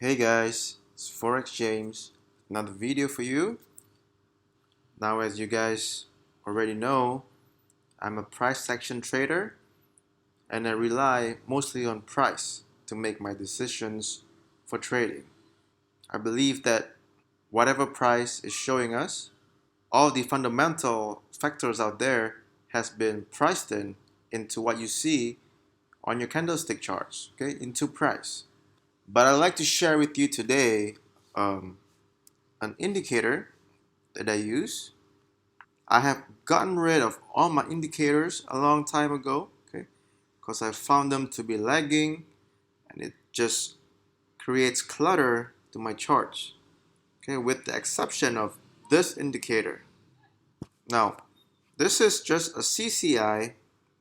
Hey guys, it's Forex James. Another video for you. Now, as you guys already know, I'm a price action trader and I rely mostly on price to make my decisions for trading. I believe that whatever price is showing us, all the fundamental factors out there has been priced into what you see on your candlestick charts, okay, into price. But I'd like to share with you today an indicator that I use. I have gotten rid of all my indicators a long time ago, okay, because I found them to be lagging and it just creates clutter to my charts, okay, with the exception of this indicator. Now, this is just a CCI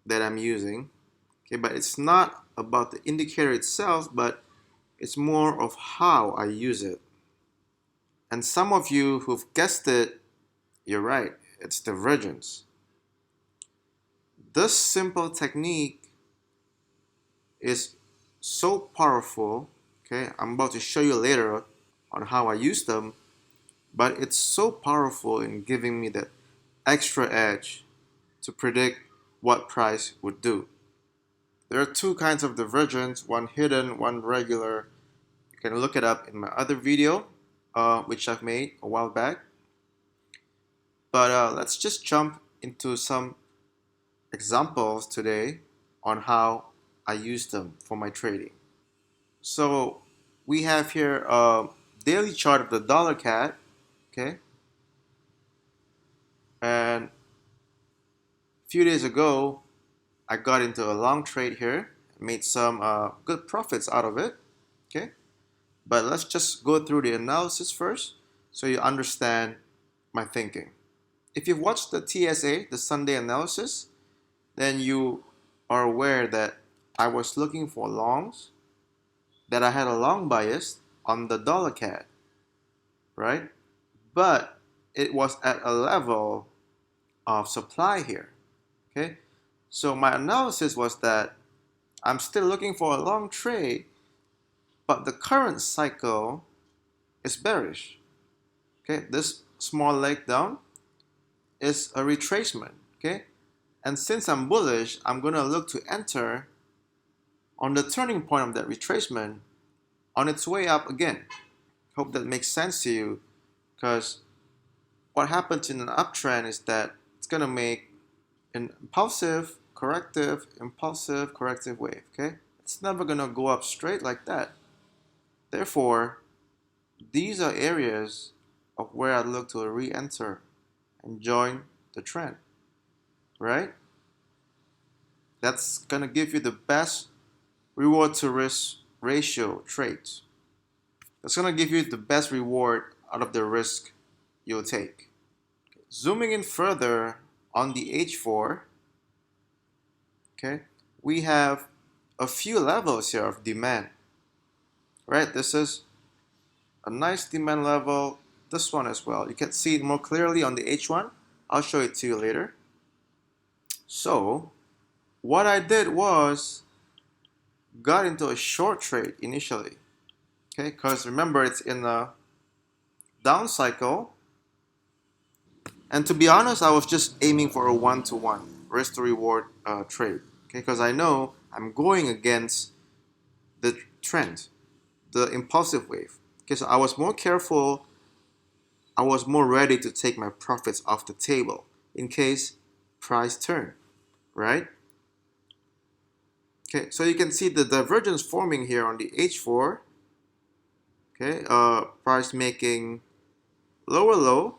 that I'm using, okay, but it's not about the indicator itself, but it's more of how I use it. And some of you who've guessed it, you're right, it's divergence. This simple technique is so powerful. Okay, I'm about to show you later on how I use them, but it's so powerful in giving me that extra edge to predict what price would do. There are two kinds of divergence, one hidden, one regular. You can look it up in my other video, which I've made a while back. But let's just jump into some examples today on how I use them for my trading. So we have here a daily chart of the dollar CAD, okay? And a few days ago, I got into a long trade here, made some good profits out of it, okay? But let's just go through the analysis first so you understand my thinking. If you've watched the TSA, the Sunday analysis, then you are aware that I was looking for longs, that I had a long bias on the dollar CAD, right? But it was at a level of supply here, okay? So my analysis was that I'm still looking for a long trade, but the current cycle is bearish, okay? This small leg down is a retracement, okay? And since I'm bullish, I'm gonna look to enter on the turning point of that retracement on its way up again. Hope that makes sense to you, because what happens in an uptrend is that it's gonna make an impulsive corrective wave, okay? It's never gonna go up straight like that. Therefore, these are areas of where I look to re-enter and join the trend, right? That's gonna give you the best reward to risk ratio trades. That's gonna give you the best reward out of the risk you'll take. Zooming in further on the H4, okay, we have a few levels here of demand, right? This is a nice demand level, this one as well. You can see it more clearly on the H1. I'll show it to you later. So what I did was got into a short trade initially, okay, because remember it's in a down cycle, and to be honest, I was just aiming for a one-to-one risk to reward trade, okay, because I know I'm going against the trend, the impulsive wave. Okay, so I was more careful, I was more ready to take my profits off the table in case price turn, right? Okay, so you can see the divergence forming here on the H4. Okay, price making lower low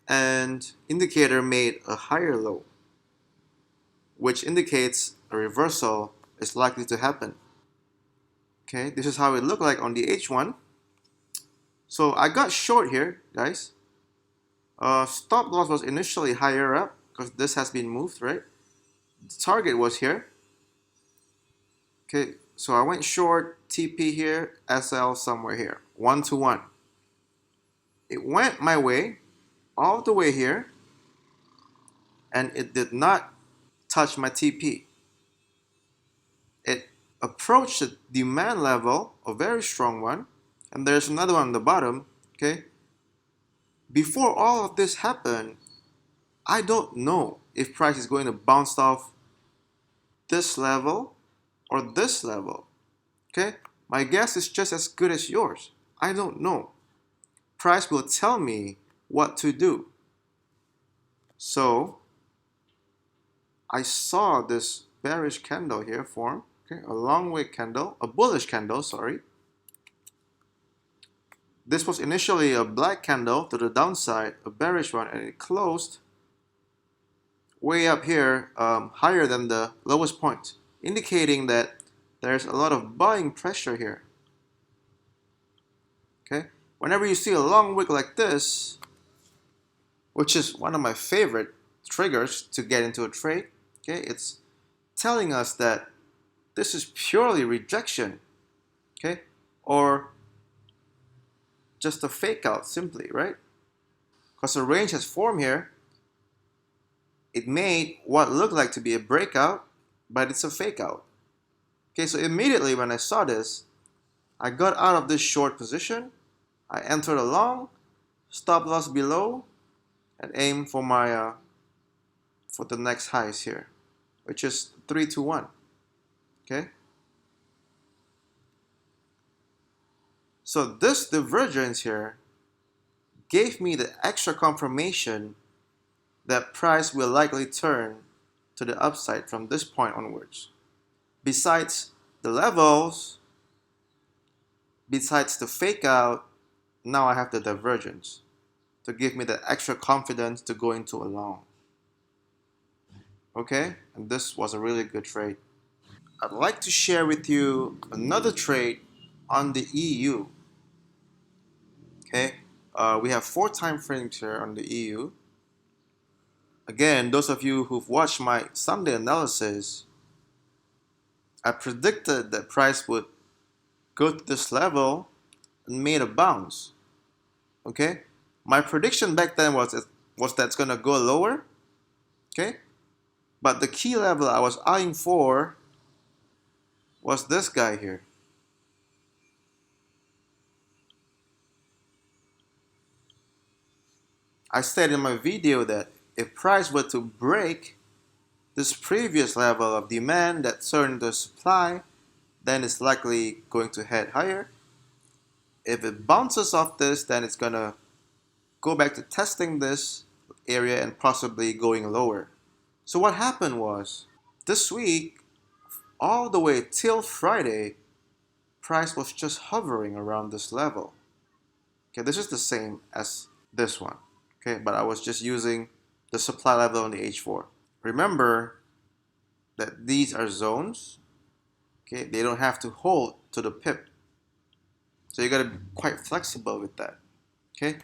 and indicator made a higher low, which indicates a reversal is likely to happen. Okay, this is how it looked like on the H1. So I got short here, guys. Stop loss was initially higher up because this has been moved, right? The target was here. Okay, so I went short, TP here, SL somewhere here, one-to-one. It went my way, all the way here, and it did not touch my TP. It approached the demand level, a very strong one, and there's another one on the bottom, okay? Before all of this happened, I don't know if price is going to bounce off this level or this level, okay? My guess is just as good as yours. I don't know. Price will tell me what to do. So I saw this bearish candle here form, okay, a long wick candle, a bullish candle, sorry. This was initially a black candle to the downside, a bearish one, and it closed way up here, higher than the lowest point, indicating that there's a lot of buying pressure here. Okay, whenever you see a long wick like this, which is one of my favorite triggers to get into a trade, okay, it's telling us that this is purely rejection, okay, or just a fake out simply, right? Because a range has formed here. It made what looked like to be a breakout, but it's a fake out. Okay, so immediately when I saw this, I got out of this short position. I entered a long, stop loss below, and aim for my for the next highs here, which is 321. Okay. So this divergence here gave me the extra confirmation that price will likely turn to the upside from this point onwards. Besides the levels, besides the fake out, now I have the divergence to give me the extra confidence to go into a long. Okay, and this was a really good trade. I'd like to share with you another trade on the EU. Okay, we have 4 time frames here on the EU. Again, those of you who've watched my Sunday analysis, I predicted that price would go to this level and made a bounce. Okay, my prediction back then was that it's gonna go lower. Okay, but the key level I was eyeing for was this guy here. I said in my video that if price were to break this previous level of demand that turned to supply, then it's likely going to head higher. If it bounces off this, then it's gonna go back to testing this area and possibly going lower. So what happened was, this week, all the way till Friday, price was just hovering around this level. Okay, this is the same as this one. Okay, but I was just using the supply level on the H4. Remember that these are zones. Okay, they don't have to hold to the pip. So you gotta be quite flexible with that. Okay,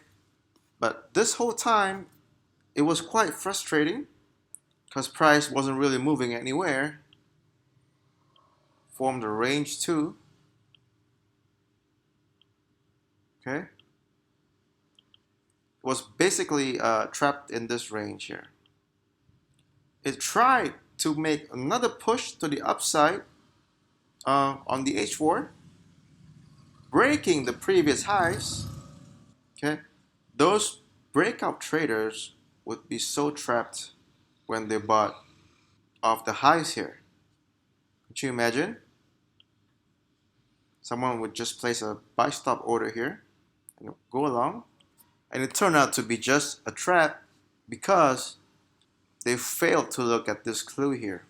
but this whole time it was quite frustrating because price wasn't really moving anywhere. Formed a range 2. Okay, it was basically trapped in this range here. It tried to make another push to the upside on the H4, breaking the previous highs. Okay, those breakout traders would be so trapped when they bought off the highs here. Could you imagine? Someone would just place a buy stop order here and go along, and it turned out to be just a trap because they failed to look at this clue here,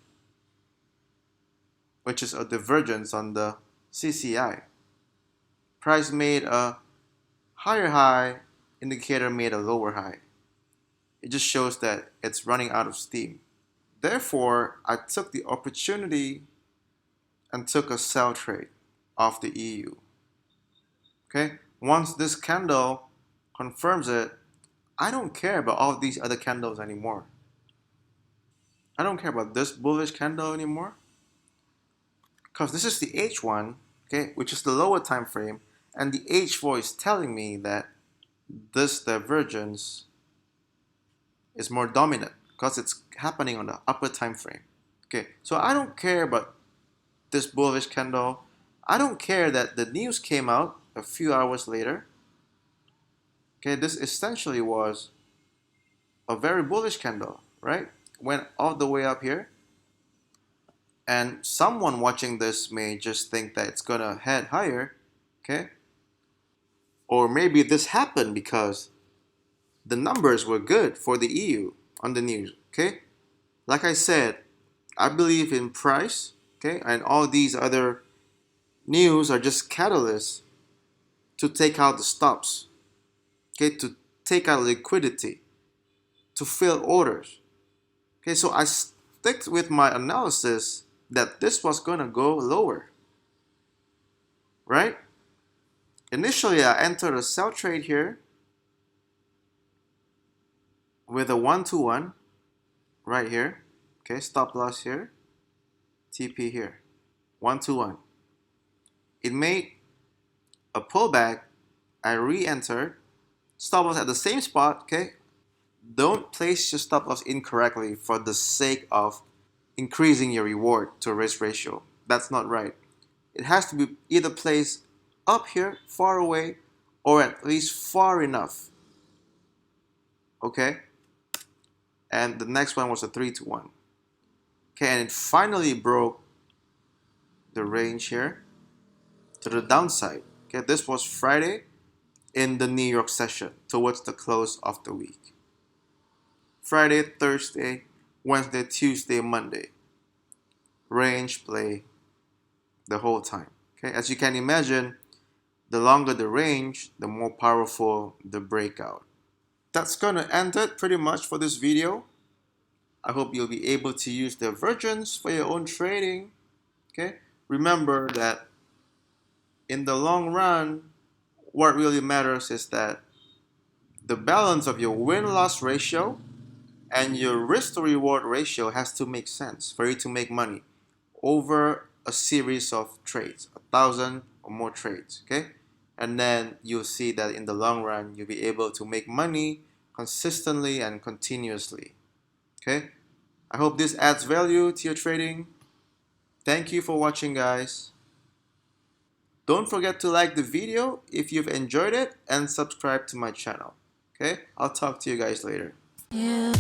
which is a divergence on the CCI. Price made a higher high, indicator made a lower high. It just shows that it's running out of steam. Therefore, I took the opportunity and took a sell trade off the EU. Okay, once this candle confirms it, I don't care about all these other candles anymore. I don't care about this bullish candle anymore because this is the H1, okay, which is the lower time frame, and the H4 is telling me that this divergence is more dominant because it's happening on the upper time frame. Okay, so I don't care about this bullish candle. I don't care that the news came out a few hours later. Okay, this essentially was a very bullish candle, right? Went all the way up here. And someone watching this may just think that it's gonna head higher, okay? Or maybe this happened because the numbers were good for the EU on the news, okay? Like I said, I believe in price, okay? And all these other news are just catalysts to take out the stops, okay? To take out liquidity, to fill orders, okay? So I stick with my analysis that this was gonna go lower, right? Initially, I entered a sell trade here with a 1-to-1 right here. Okay, stop loss here, TP here, 1-to-1. It made a pullback. I re-entered, stop loss at the same spot. Okay, don't place your stop loss incorrectly for the sake of increasing your reward to risk ratio. That's not right. It has to be either placed up here, far away, or at least far enough. Okay, and the next one was a 3-to-1. Okay, and it finally broke the range here to the downside. Okay, this was Friday in the New York session towards the close of the week. Friday, Thursday, Wednesday, Tuesday, Monday. Range play the whole time. Okay, as you can imagine, the longer the range, the more powerful the breakout. That's gonna end it pretty much for this video. I hope you'll be able to use divergence for your own trading. Okay, remember that in the long run, what really matters is that the balance of your win-loss ratio and your risk to reward ratio has to make sense for you to make money over a series of trades, 1,000 or more trades, okay? And then you'll see that in the long run, you'll be able to make money consistently and continuously, okay? I hope this adds value to your trading. Thank you for watching, guys. Don't forget to like the video if you've enjoyed it and subscribe to my channel. Okay? I'll talk to you guys later. Yeah.